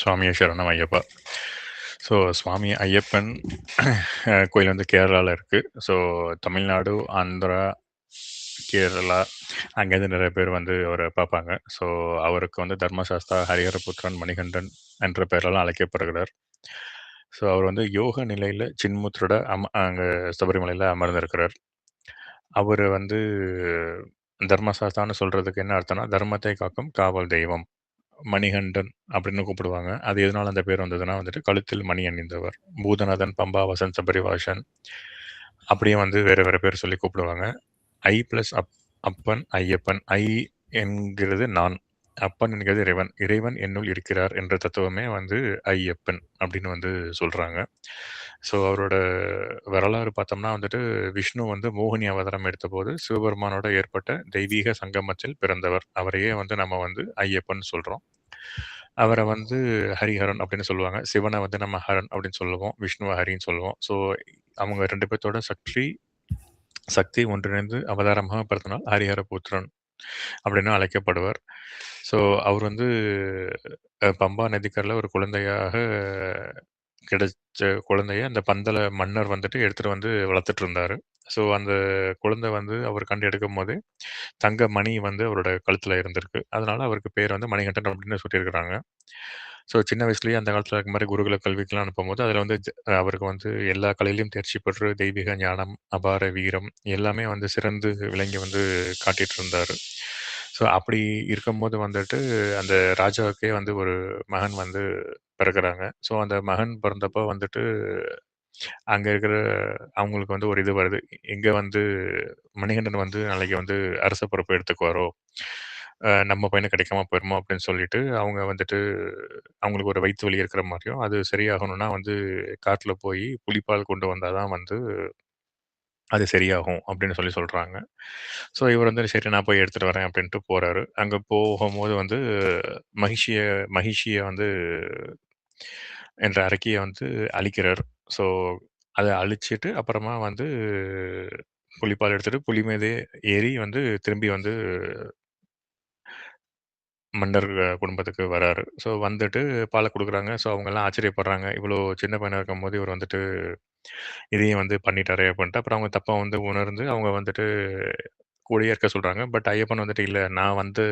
சுவாமியே சரணம் ஐயப்பா. ஸோ சுவாமி ஐயப்பன் கோயில் வந்து கேரளால இருக்கு. ஸோ தமிழ்நாடு, ஆந்திரா, கேரளா அங்கேருந்து நிறைய பேர் வந்து அவர பார்ப்பாங்க. ஸோ அவருக்கு வந்து தர்மசாஸ்தா, ஹரிஹரபுத்திரன், மணிகண்டன் என்ற பெயரெல்லாம் அழைக்கப்படுகிறார். ஸோ அவர் வந்து யோக நிலையில சின்முத்ரோட அங்க சபரிமலையில அமர்ந்திருக்கிறார். அவரு வந்து தர்மசாஸ்தான்னு சொல்றதுக்கு என்ன அர்த்தம்னா, தர்மத்தை காக்கும் காவல் தெய்வம். மணிகண்டன் அப்படின்னு கூப்பிடுவாங்க. அது எதனால அந்த பேர் வந்ததுன்னா வந்துட்டு, கழுத்தில் மணி அணிந்தவர். பூதநாதன், பம்பா, வசன், சபரிவாசன் அப்படியே வந்து வேற வேற பேர் சொல்லி கூப்பிடுவாங்க. ஐ பிளஸ் அப்பன், ஐயப்பன். ஐ என்கிறது நான். அப்பன் என்கிறது இறைவன். இறைவன் என்னுள் இருக்கிறார் என்ற தத்துவமே வந்து ஐயப்பன் அப்படின்னு வந்து சொல்றாங்க. ஸோ அவரோட வரலாறு பார்த்தோம்னா வந்துட்டு, விஷ்ணு வந்து மோகினி அவதாரம் எடுத்தபோது சிவபெருமானோட ஏற்பட்ட தெய்வீக சங்கமத்தில் பிறந்தவர். அவரையே வந்து நம்ம வந்து ஐயப்பன் சொல்றோம். அவர வந்து ஹரிஹரன் அப்படின்னு சொல்லுவாங்க. சிவன வந்து நம்ம ஹரன் அப்படின்னு சொல்லுவோம். விஷ்ணுவ ஹரின்னு சொல்லுவோம். ஸோ அவங்க 2 பேத்தோட சக்தி ஒன்றிணைந்து அவதாரமாக பிறந்தனால் ஹரிஹரபுத்திரன் அப்படின்னு அழைக்கப்படுவார். ஸோ அவர் வந்து பம்பா நதிக்கரையில ஒரு குழந்தையாக கிடைச்ச குழந்தைய அந்த பந்தல மன்னர் வந்துட்டு எடுத்துட்டு வந்து வளர்த்துட்டு இருந்தாரு. ஸோ அந்த குழந்தை வந்து அவர் கண்டு எடுக்கும்போதே தங்க மணி வந்து அவரோட கழுத்துல இருந்திருக்கு. அதனால அவருக்கு பேர் வந்து மணிகண்டன் அப்படின்னு சூட்டியிருக்கிறாங்க. ஸோ சின்ன வயசுலயே அந்த காலத்துல இருக்க மாரி குருகுல கல்விக்கெல்லாம் அனுப்பும்போது, அதில வந்து அவருக்கு வந்து எல்லா கலையிலும் தேர்ச்சி பெற்று தெய்வீக ஞானம், அபார வீரம் எல்லாமே வந்து சிறந்து விளங்கி வந்து காட்டிட்டு இருந்தாரு. ஸோ அப்படி இருக்கும்போது வந்துட்டு, அந்த ராஜாவுக்கே வந்து ஒரு மகன் வந்து பிறக்குறாங்க. ஸோ அந்த மகன் பிறந்தப்போ வந்துட்டு, அங்க இருக்கிற அவங்களுக்கு வந்து ஒரு இது வருது. எங்க வந்து மணிகண்டன் வந்து நாளைக்கு வந்து அரச பொறுப்பு எடுத்துக்குவாரோ! நம்ம பையனுக்கு கிடைக்காம போயிருமோ! அப்படின்னு சொல்லிட்டு, அவங்க வந்துட்டு அவங்களுக்கு ஒரு வயித்து வலி இருக்கிற மாரியும், அது சரியாகணும்னா வந்து காட்டுல போயி புலிப்பால் கொண்டு வந்தா தான் வந்து அது சரியாகும் அப்படின்னு சொல்லி சொல்றாங்க. ஸோ இவர் வந்து சரி நான் போய் எடுத்துட்டு வரேன் அப்படின்ட்டு போறாரு. அங்க போகும்போது வந்து மகிஷிய மகிஷிய வந்து என்ற அரக்கிய வந்து அழிக்கிறார். ஸோ அத அழிச்சிட்டு அப்புறமா வந்து புலிப்பால் எடுத்துட்டு புலி மீதே ஏறி வந்து திரும்பி வந்து மன்னர் குடும்பத்துக்கு வராரு. ஸோ வந்துட்டு பால குடுக்குறாங்க. ஸோ அவங்கலாம் ஆச்சரியப்படுறாங்க. இவ்வளோ சின்ன பையனா இருக்கும்போது இவர் வந்துட்டு இதையும் வந்து பண்ணிட்டாரே அப்படின்ட்டு. அப்புறம் அவங்க தப்ப வந்து உணர்ந்து அவங்க வந்துட்டு கூடயே இருக்க சொல்றாங்க. பட் ஐயப்பன் வந்துட்டு இல்ல நான் வந்து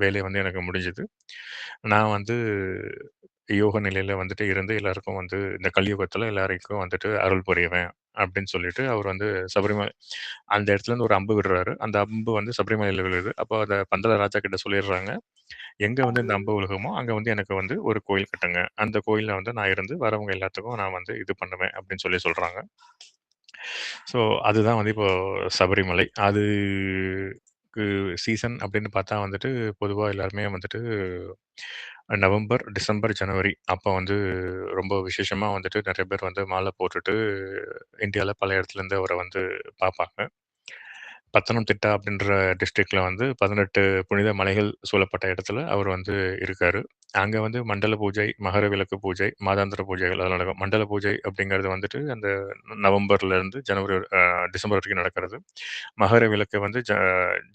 வேலை வந்து எனக்கு முடிஞ்சுது. நான் வந்து யோக நிலையில வந்துட்டு இருந்து எல்லாருக்கும் வந்து இந்த கலியுகத்துல எல்லாருக்கும் வந்துட்டு அருள் புரிவேன் அப்படின்னு சொல்லிட்டு அவர் வந்து சபரிமலை அந்த இடத்துலேருந்து ஒரு அம்பு விடுறாரு. அந்த அம்பு வந்து சபரிமலையில விழுது. அப்போ அத பந்தல ராஜா கிட்ட சொல்லிடுறாங்க. எங்க வந்து இந்த அம்பு விழுகுமோ, அங்க வந்து எனக்கு வந்து ஒரு கோயில் கட்டுங்க. அந்த கோயில்ல வந்து நான் இருந்து வரவங்க எல்லாத்துக்கும் நான் வந்து இது பண்ணுவேன் அப்படின்னு சொல்றாங்க. ஸோ அதுதான் வந்து இப்போ சபரிமலை. அதுக்கு சீசன் அப்படின்னு பார்த்தா வந்துட்டு, பொதுவா எல்லாருமே வந்துட்டு நவம்பர், டிசம்பர், ஜனவரி அப்போ வந்து ரொம்ப விசேஷமா வந்துட்டு நெறைய பேர் வந்து மாலை போட்டுட்டு இந்தியால பல இடத்துலேருந்து அவர வந்து பார்ப்பாங்க. பத்தனம்திட்டா அப்படின்ற டிஸ்ட்ரிக்ட்ல வந்து 18 புனித மலைகள் சூழப்பட்ட இடத்துல அவர் வந்து இருக்காரு. அங்க வந்து மண்டல பூஜை, மகர விளக்கு பூஜை, மாதாந்திர பூஜைகள் அதெல்லாம் நடக்கும். மண்டல பூஜை அப்படிங்கிறது வந்துட்டு அந்த நவம்பர்லேருந்து ஜனவரி டிசம்பர் வரைக்கும் நடக்கிறது. மகர விளக்கு வந்து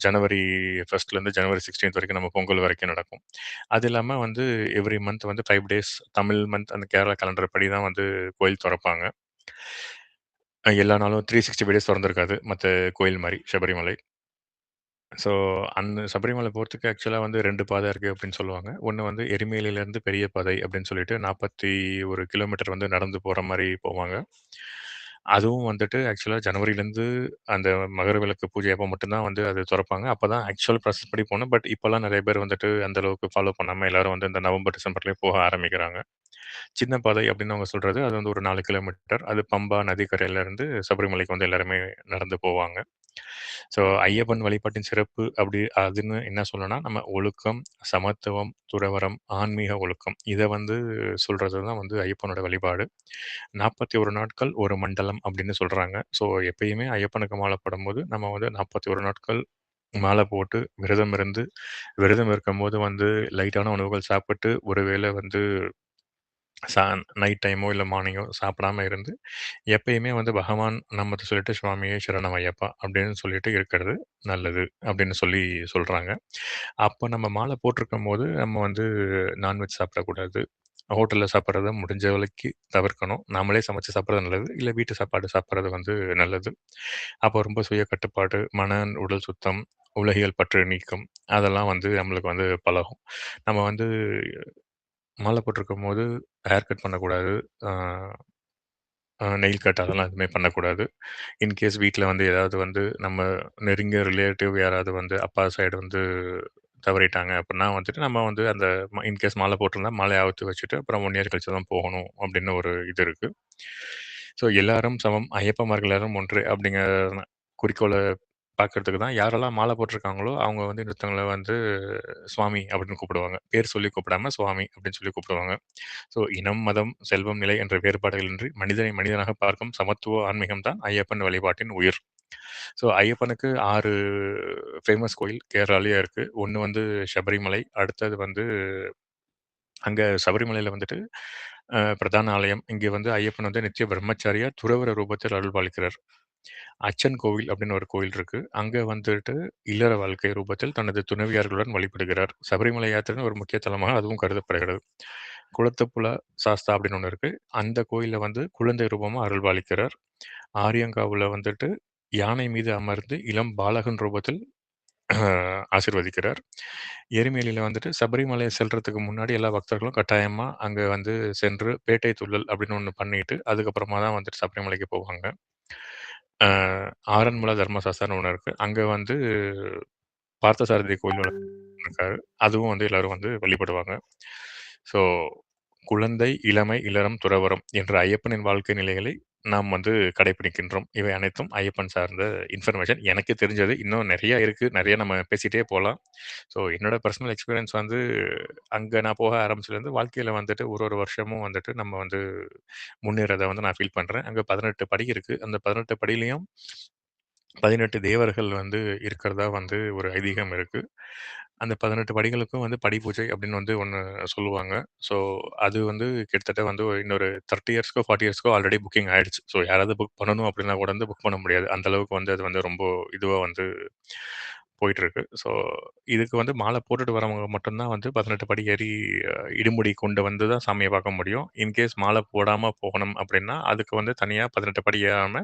ஜனவரி 1லேருந்து ஜனவரி 16 வரைக்கும் நம்ம பொங்கல் வரைக்கும் நடக்கும். அது இல்லாம வந்து எவ்ரி மந்த் வந்து 5 டேஸ் தமிழ் மந்த் அந்த கேரளா கேலண்டர் படி தான் வந்து கோயில் தொறப்பாங்க. எல்லா நாளும் 365 டேஸ் தொறந்திருக்காது. மத்த கோயில் மாரி சபரிமலை. ஸோ, அந்த சபரிமலை போறதுக்கு ஆக்சுவலா வந்து 2 பாதை இருக்கு அப்படின்னு சொல்லுவாங்க. ஒண்ணு வந்து எரிமேலியிலேருந்து பெரிய பாதை அப்படின்னு சொல்லிட்டு 41 கிலோமீட்டர் வந்து நடந்து போற மாரி போவாங்க. அதுவும் வந்துட்டு ஆக்சுவலா ஜனவரிலேருந்து அந்த மகர விளக்கு பூஜை அப்போ மட்டும் தான் வந்து அது தொறப்பாங்க. அப்பதான் ஆக்சுவல் ப்ராசஸ் படி போணும். பட் இப்பலாம் நெறைய பேர் வந்துட்டு அந்த அளவுக்கு ஃபாலோ பண்ணாம எல்லாரும் வந்து இந்த நவம்பர், டிசம்பர்லயே போக ஆரம்பிக்கிறாங்க. சின்ன பாதை அப்படின்னு அவங்க சொல்றது, அது வந்து ஒரு 4 கிலோமீட்டர். அது பம்பா நதிக்கரையிலேருந்து சபரிமலைக்கு வந்து எல்லாருமே நடந்து போவாங்க. ஸோ ஐயப்பன் வழிபாட்டின் சிறப்பு அப்படி அதுன்னு என்ன சொல்லணும்னா, நம்ம ஒழுக்கம், சமத்துவம், துறவறம், ஆன்மீக ஒழுக்கம். இத வந்து சொல்றது தான் வந்து ஐயப்பனோட வழிபாடு. 41 நாட்கள் ஒரு மண்டலம் அப்படின்னு சொல்றாங்க. ஸோ எப்பயுமே ஐயப்பனுக்கு மாலை போடும்போது, நம்ம வந்து 41 நாட்கள் மாலை போட்டு விரதம் இருந்து, விரதம் இருக்கும்போது வந்து லைட்டான உணவுகள் சாப்பிட்டு, ஒரு வேளை வந்து சா நைட் டைமோ இல்ல மார்னிங்கோ சாப்பிடாம இருந்து, எப்பயுமே வந்து பகவான் நாமத்த சொல்லிட்டு "சுவாமியே சரணம் ஐயப்பா" அப்படின்னு சொல்லிட்டு இருக்கிறது நல்லது அப்படின்னு சொல்றாங்க. அப்ப நம்ம மாலை போட்டிருக்கும்போது, நம்ம வந்து நான்வெஜ் சாப்பிடக்கூடாது. ஹோட்டல்ல சாப்பிடுறத முடிஞ்ச வரைக்கும் தவிர்க்கணும். நாமளே சமைச்சு சாப்பிடுறது நல்லது. இல்ல வீட்டு சாப்பாடு சாப்பிடுறது வந்து நல்லது. அப்போ ரொம்ப சுய கட்டுப்பாடு, உடல் சுத்தம், உலகியல் பற்று நீக்கம் அதெல்லாம் வந்து நம்மளுக்கு வந்து பழகும். நம்ம வந்து மாலை போட்டிருக்கும்போது ஹேர் கட் பண்ணக்கூடாது. ஆ நெயில் கட் அதெல்லாம் எதுவுமே பண்ணக்கூடாது. இன்கேஸ் வீட்ல வந்து ஏதாவது வந்து நம்ம நெருங்கிய ரிலேட்டிவ் யாராவது வந்து அப்பா சைடு வந்து தவறிட்டாங்க அப்படின்னா வந்துட்டு நம்ம வந்து அந்த இன்கேஸ் மாலை போட்டிருந்தா மாலைய அவுத்து வச்சுட்டு அப்புறம் 1 இயர் கழிச்சு தான் போகணும் அப்படின்னு ஒரு இது இருக்கு. ஸோ எல்லாரும் சமம், ஐயப்பன்மார்கள் எல்லாரும் ஒன்று அப்படிங்கிற குறிக்கோள பார்க்கறதுக்கு தான் யாரெல்லாம் மாலை போட்டிருக்காங்களோ, அவங்க வந்து இன்னொருத்தவங்கள வந்து சுவாமி அப்படின்னு கூப்பிடுவாங்க. பேர் சொல்லி கூப்பிடாம சுவாமி அப்படின்னு சொல்லி கூப்பிடுவாங்க. ஸோ இனம், மதம், செல்வம், நிலை என்ற வேறுபாடுகளின்றி மனிதனை மனிதனாக பார்க்கும் சமத்துவ ஆன்மீகம் தான் ஐயப்பன் வழிபாட்டின் உயிர். ஸோ ஐயப்பனுக்கு 6 ஃபேமஸ் கோயில் கேரளாலயே இருக்கு. ஒண்ணு வந்து சபரிமலை, அடுத்தது வந்து அங்க சபரிமலையில வந்துட்டு பிரதான ஆலயம். இங்க வந்து ஐயப்பன் வந்து நித்திய பிரம்மச்சாரியா துறவற ரூபத்தில் அருள்பாலிக்கிறார். அச்சன் கோவில் அப்படின்னு ஒரு கோயில் இருக்கு. அங்க வந்துட்டு இல்லற வாழ்க்கை ரூபத்தில் தனது துணைவியார்களுடன் வழிபடுகிறார். சபரிமலை யாத்திரைன்னு ஒரு முக்கிய தலமாக அதுவும் கருதப்படுகிறது. குளத்துப்புல சாஸ்தா அப்படின்னு ஒண்ணு இருக்கு. அந்த கோயில்ல வந்து குழந்தை ரூபமா அருள்பாலிக்கிறார். ஆரியங்காவுல வந்துட்டு யானை மீது அமர்ந்து இளம் பாலகன் ரூபத்தில் ஆசீர்வதிக்கிறார். எருமேலியில வந்துட்டு சபரிமலை செல்றதுக்கு முன்னாடி எல்லா பக்தர்களும் கட்டாயமா அங்க வந்து சென்று பேட்டை துள்ளல் அப்படின்னு ஒண்ணு பண்ணிட்டு, அதுக்கப்புறமா தான் வந்துட்டு சபரிமலைக்கு போவாங்க. அ ஆறன்முள தர்மசாஸ்தான்னு ஒண்ணு இருக்கு. அங்க வந்து பார்த்தசாரதி கோயில் ஒண்ணு இருக்காரு. அதுவும் வந்து எல்லாரும் வந்து வழிபடுவாங்க. ஸோ குழந்தை, இளமை, இல்லறம், துறவறம் என்ற ஐயப்பனின் வாழ்க்கை நிலைகளை நாம் வந்து கடைப்பிடிக்கின்றோம். இவை அனைத்தும் ஐயப்பன் சார்ந்த இன்ஃபர்மேஷன். எனக்கு தெரிஞ்சது. இன்னும் நெறைய இருக்கு. நெறைய நம்ம பேசிட்டே போலாம். ஸோ என்னோட பர்சனல் எக்ஸ்பீரியன்ஸ் வந்து அங்க நான் போக ஆரம்பிச்சதுலேருந்து வாழ்க்கையில வந்துட்டு ஒரு ஒரு வருஷமும் வந்துட்டு நம்ம வந்து முன்னேறத வந்து நான் ஃபீல் பண்றேன். அங்க 18 படி இருக்கு. அந்த 18 படியிலயும் 18 தேவர்கள் வந்து இருக்கிறதா வந்து ஒரு ஐதீகம் இருக்கு. அந்த 18 படிகளுக்கும் வந்து படி பூஜை அப்படின்னு வந்து ஒண்ணு சொல்லுவாங்க. ஸோ அது வந்து கிட்டத்தட்ட வந்து இன்னொரு 30 இயர்ஸ்க்கோ, 40 இயர்ஸ்க்கோ ஆல்ரெடி புக்கிங் ஆயிடுச்சு. ஸோ யாராவது புக் பண்ணணும் அப்படின்னா கூட வந்து புக் பண்ண முடியாது. அந்த அளவுக்கு வந்து அது வந்து ரொம்ப இதுவா வந்து போயிட்டுருக்கு. ஸோ இதுக்கு வந்து மாலை போட்டுட்டு வரவங்க மட்டும் தான் வந்து 18 படி ஏறி இடுமுடி கொண்டு வந்து தான் சாமிய பார்க்க முடியும். இன்கேஸ் மாலை போடாம போகணும் அப்படின்னா, அதுக்கு வந்து தனியா 18 படி ஏறாம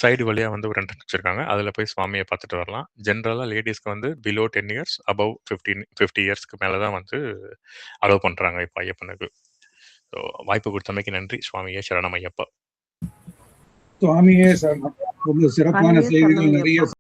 சைடு வழியா வந்து ஒரு என்ட்ரன்ஸ் வச்சிருக்காங்க. அதில போய் சுவாமிய பார்த்துட்டு வரலாம். ஜென்ரலா லேடீஸ்க்கு வந்து பிலோ 10 இயர்ஸ், அபவ் 50 இயர்ஸ்க்கு மேல தான் வந்து அலோவ் பண்றாங்க இப்ப ஐயப்பனுக்கு. ஸோ வாய்ப்பு குடுத்தமைக்கு நன்றி. சுவாமியே சரணம் ஐயப்பா! சுவாமியே சரணம். ரொம்ப சிறப்பான சுவாமியே செய்திகள் சரணம் நிறைய ஐயப்பா.